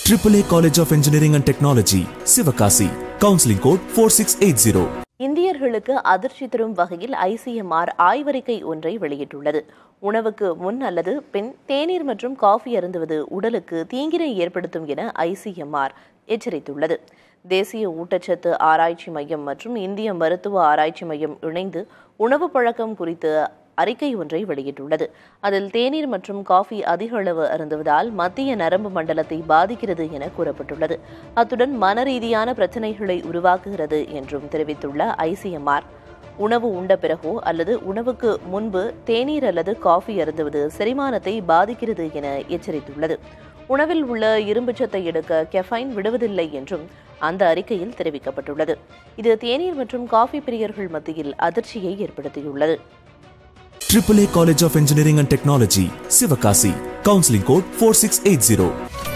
AAA College of Engineering and Technology, Sivakasi. Counseling code 4680. இந்தியர்களுக்கு அதிர்ச்சி தரும் வகையில் ICMR ஆய்வறிக்கை ஒன்றை வெளியிட்டுள்ளது. உணவுக்கு முன் அல்லது பின் தேநீர் மற்றும் காஃபி அருந்துவது உடலுக்கு தீங்கினை ஏற்படுத்தும் என ICMR எச்சரித்துள்ளது. தேசிய ஊட்டச்சத்து ஆராய்ச்சி மையம் மற்றும் இந்திய மருத்துவ ஆராய்ச்சி மையம் இணைந்து உணவு பழக்கம் குறித்து அறிக்கை ஒன்றை வெளியிட்டுள்ளது. அதில் தேநீர் மற்றும் காஃபி அதிக அளவு அருந்துவதால் மத்திய நரம்பு மண்டலத்தை பாதிக்கிறது என கூறப்பட்டுள்ளது. அத்துடன் மனரீதியான பிரச்சினைகளை உருவாக்குகிறது என்றும் தெரிவித்துள்ள ICMR, உணவு உண்ட பிறகோ அல்லது உணவுக்கு முன்பு தேநீர் அல்லது காஃபி அருந்துவது செரிமானத்தை பாதிக்கிறது என எச்சரித்துள்ளது. உணவில் உள்ள இரும்புச்சத்தை எடுக்க கெஃபைன் விடுவதில்லை என்றும் அந்த அறிக்கையில் தெரிவிக்கப்பட்டுள்ளது. இது தேநீர் மற்றும் காஃபி பிரியர்கள் மத்தியில் அதிர்ச்சியை ஏற்படுத்தியுள்ளது. AAA College of Engineering and Technology, Sivakasi. Counseling code 4680.